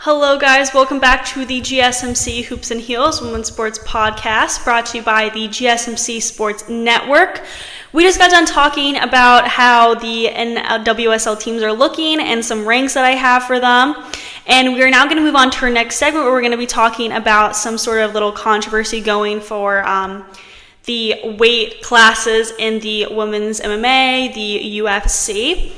Hello guys, welcome back to the GSMC Hoops and Heels Women's Sports Podcast, brought to you by the GSMC Sports Network. We just got done talking about how the NWSL teams are looking and some ranks that I have for them. And we are now going to move on to our next segment where we're going to be talking about some sort of little controversy going for the weight classes in the women's MMA, the UFC.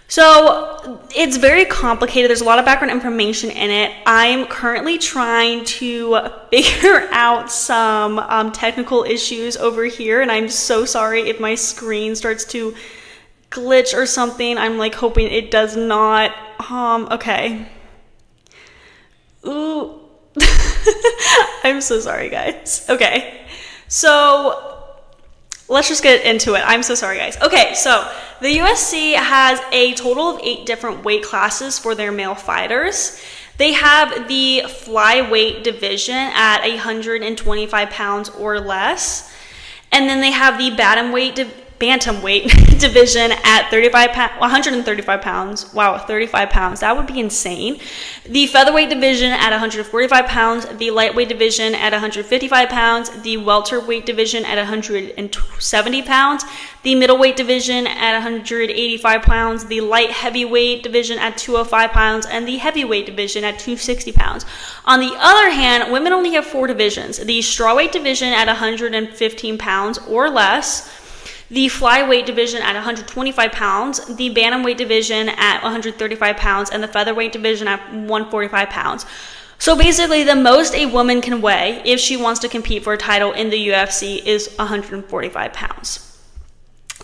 So it's very complicated. There's a lot of background information in it. I'm currently trying to figure out some technical issues over here, and I'm so sorry if my screen starts to glitch or something. I'm like hoping it does not. Okay. Ooh. I'm so sorry, guys. Okay. So let's just get into it. I'm so sorry, guys. Okay, so the UFC has a total of 8 different weight classes for their male fighters. They have the flyweight division at 125 pounds or less. And then they have the bantamweight division at 135 pounds. Wow, 35 pounds. That would be insane. The featherweight division at 145 pounds. The lightweight division at 155 pounds. The welterweight division at 170 pounds. The middleweight division at 185 pounds. The light heavyweight division at 205 pounds. And the heavyweight division at 260 pounds. On the other hand, women only have 4 divisions. The strawweight division at 115 pounds or less. The flyweight division at 125 pounds, the bantamweight division at 135 pounds, and the featherweight division at 145 pounds. So basically, the most a woman can weigh if she wants to compete for a title in the UFC is 145 pounds.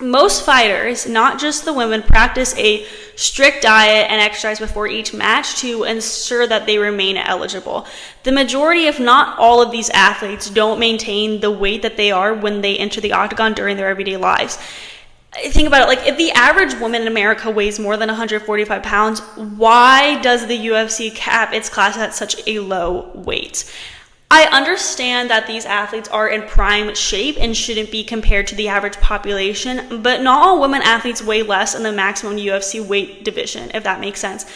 Most fighters, not just the women, practice a strict diet and exercise before each match to ensure that they remain eligible. The majority, if not all of these athletes, don't maintain the weight that they are when they enter the octagon during their everyday lives. Think about it, like if the average woman in America weighs more than 145 pounds, why does the UFC cap its class at such a low weight? I understand that these athletes are in prime shape and shouldn't be compared to the average population, but not all women athletes weigh less in the maximum UFC weight division, if that makes sense.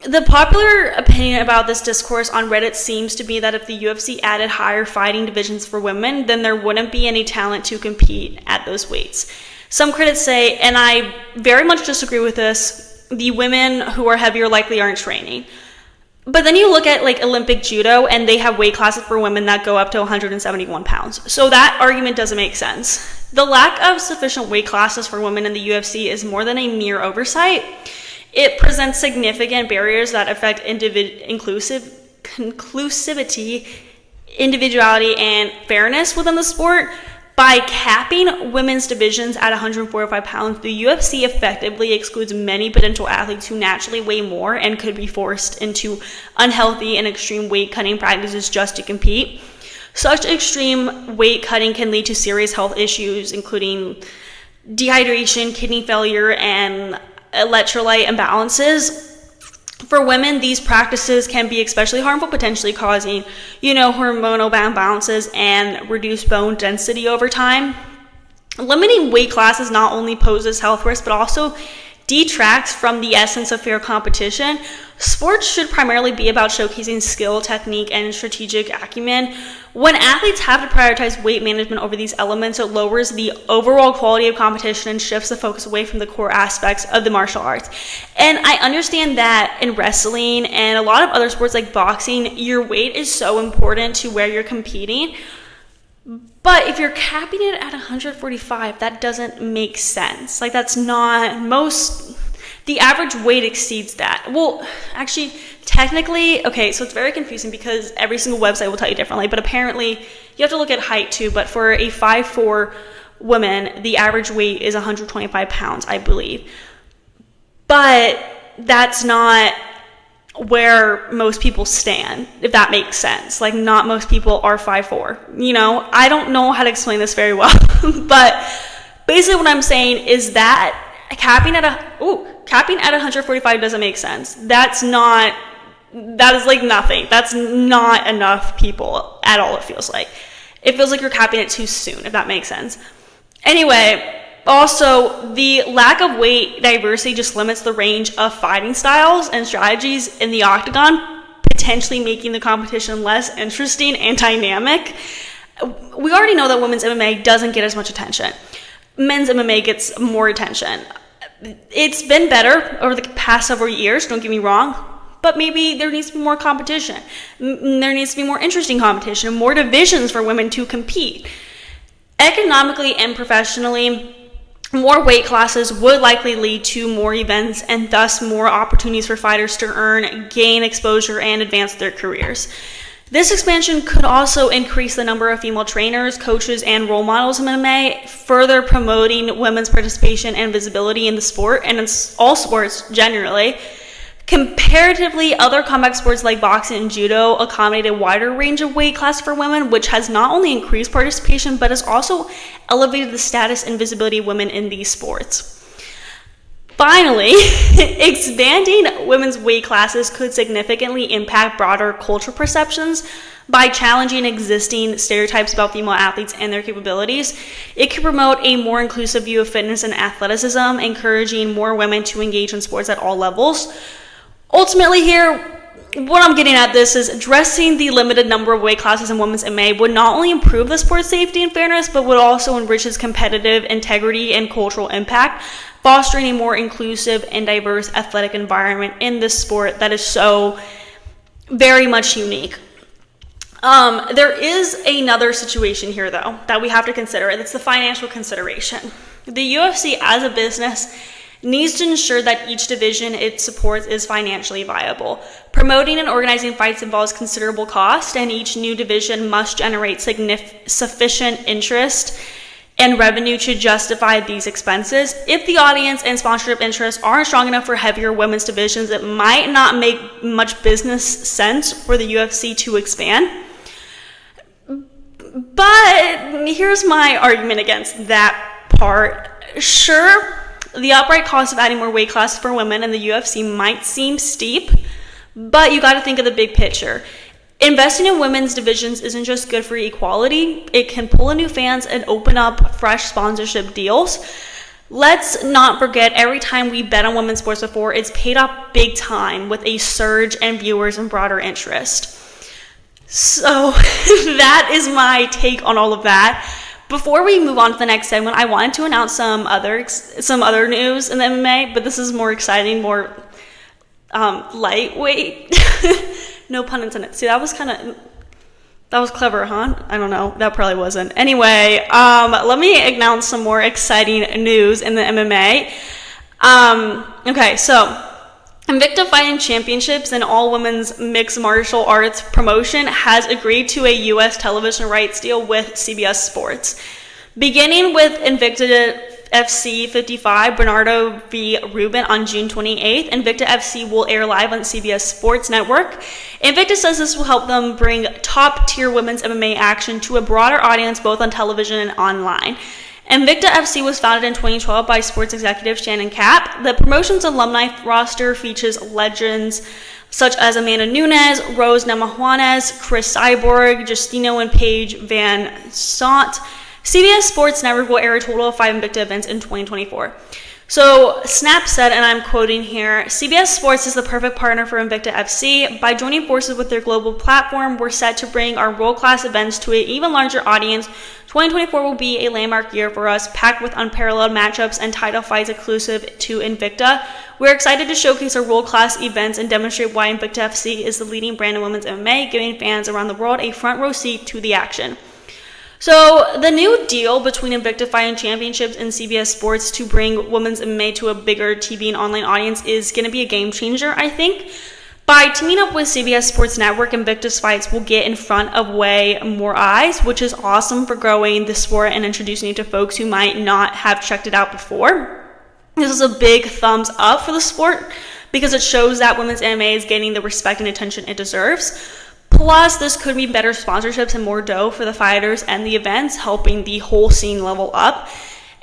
The popular opinion about this discourse on Reddit seems to be that if the UFC added higher fighting divisions for women, then there wouldn't be any talent to compete at those weights. Some critics say, and I very much disagree with this, the women who are heavier likely aren't training. But then you look at like Olympic Judo and they have weight classes for women that go up to 171 pounds. So that argument doesn't make sense. The lack of sufficient weight classes for women in the UFC is more than a mere oversight. It presents significant barriers that affect inclusivity, individuality, and fairness within the sport. By capping women's divisions at 145 pounds, the UFC effectively excludes many potential athletes who naturally weigh more and could be forced into unhealthy and extreme weight cutting practices just to compete. Such extreme weight cutting can lead to serious health issues, including dehydration, kidney failure, and electrolyte imbalances. For women, these practices can be especially harmful, potentially causing, hormonal imbalances and reduced bone density over time. Limiting weight classes not only poses health risks, but also detracts from the essence of fair competition. Sports should primarily be about showcasing skill, technique, and strategic acumen. When athletes have to prioritize weight management over these elements, it lowers the overall quality of competition and shifts the focus away from the core aspects of the martial arts. And I understand that in wrestling and a lot of other sports like boxing, your weight is so important to where you're competing. But if you're capping it at 145, that doesn't make sense. Like that's not the average weight exceeds that. Well, actually, technically, okay, so it's very confusing because every single website will tell you differently, but apparently you have to look at height too. But for a 5'4" woman, the average weight is 125 pounds, I believe. But that's not where most people stand, if that makes sense. Like not most people are 5'4". I don't know how to explain this very well, but basically what I'm saying is that capping at 145 doesn't make sense. That is like nothing. That's not enough people at all, it feels like. It feels like you're capping it too soon, if that makes sense. Anyway, Also, the lack of weight diversity just limits the range of fighting styles and strategies in the octagon. potentially making the competition less interesting and dynamic. We already know that women's MMA doesn't get as much attention. Men's MMA gets more attention. It's been better over the past several years, don't get me wrong, but maybe there needs to be more competition. There needs to be more interesting competition, more divisions for women to compete. Economically and professionally, more weight classes would likely lead to more events and thus more opportunities for fighters to earn, gain exposure, and advance their careers. This expansion could also increase the number of female trainers, coaches, and role models in MMA, further promoting women's participation and visibility in the sport and in all sports generally. Comparatively, other combat sports like boxing and judo accommodate a wider range of weight class for women, which has not only increased participation, but has also elevated the status and visibility of women in these sports. Finally, expanding women's weight classes could significantly impact broader cultural perceptions by challenging existing stereotypes about female athletes and their capabilities. It could promote a more inclusive view of fitness and athleticism, encouraging more women to engage in sports at all levels. Ultimately here, what I'm getting at this is addressing the limited number of weight classes in women's MMA would not only improve the sport's safety and fairness, but would also enrich its competitive integrity and cultural impact, fostering a more inclusive and diverse athletic environment in this sport that is so very much unique. There is another situation here, though, that we have to consider, and it's the financial consideration. The UFC as a business needs to ensure that each division it supports is financially viable. Promoting and organizing fights involves considerable cost, and each new division must generate sufficient interest and revenue to justify these expenses. If the audience and sponsorship interests aren't strong enough for heavier women's divisions, it might not make much business sense for the UFC to expand. But here's my argument against that part. Sure, the outright cost of adding more weight classes for women in the UFC might seem steep, but you got to think of the big picture. Investing in women's divisions isn't just good for equality, it can pull in new fans and open up fresh sponsorship deals. Let's not forget, every time we bet on women's sports before, it's paid off big time with a surge in viewers and broader interest. So that is my take on all of that. Before we move on to the next segment, I wanted to announce some other news in the MMA, but this is more exciting, more lightweight. No pun intended. See, that was clever, huh? I don't know. That probably wasn't. Anyway, let me announce some more exciting news in the MMA. Okay, so Invicta Fighting Championships, an all-women's mixed martial arts promotion, has agreed to a U.S. television rights deal with CBS Sports. Beginning with Invicta FC 55, Bernardo v. Rubin on June 28th, Invicta FC will air live on CBS Sports Network. Invicta says this will help them bring top-tier women's MMA action to a broader audience both on television and online. Invicta FC was founded in 2012 by sports executive Shannon Kapp. The promotion's alumni roster features legends such as Amanda Nunes, Rose Namajuanes, Chris Cyborg, Justino and Paige Van Sant. CBS Sports Network will air a total of 5 Invicta events in 2024. So Snap said, and I'm quoting here, CBS Sports is the perfect partner for Invicta FC. By joining forces with their global platform, we're set to bring our world-class events to an even larger audience. 2024 will be a landmark year for us, packed with unparalleled matchups and title fights exclusive to Invicta. We're excited to showcase our world-class events and demonstrate why Invicta FC is the leading brand in women's MMA, giving fans around the world a front-row seat to the action. So the new deal between Invicta Fighting Championships and CBS Sports to bring women's MMA to a bigger TV and online audience is going to be a game changer, I think. By teaming up with CBS Sports Network, Invicta's fights will get in front of way more eyes, which is awesome for growing the sport and introducing it to folks who might not have checked it out before. This is a big thumbs up for the sport because it shows that women's MMA is getting the respect and attention it deserves. Plus, this could mean better sponsorships and more dough for the fighters and the events, helping the whole scene level up.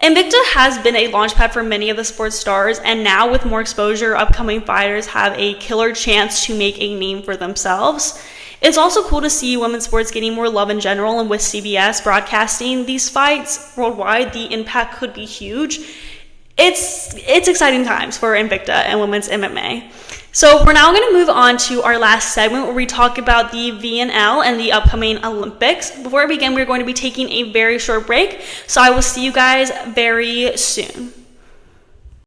Invicta has been a launchpad for many of the sports stars, and now with more exposure, upcoming fighters have a killer chance to make a name for themselves. It's also cool to see women's sports getting more love in general, and with CBS broadcasting these fights worldwide, the impact could be huge. it's exciting times for Invicta and women's MMA. So we're now going to move on to our last segment where we talk about the VNL and the upcoming Olympics. Before we begin, we're going to be taking a very short break. So I will see you guys very soon.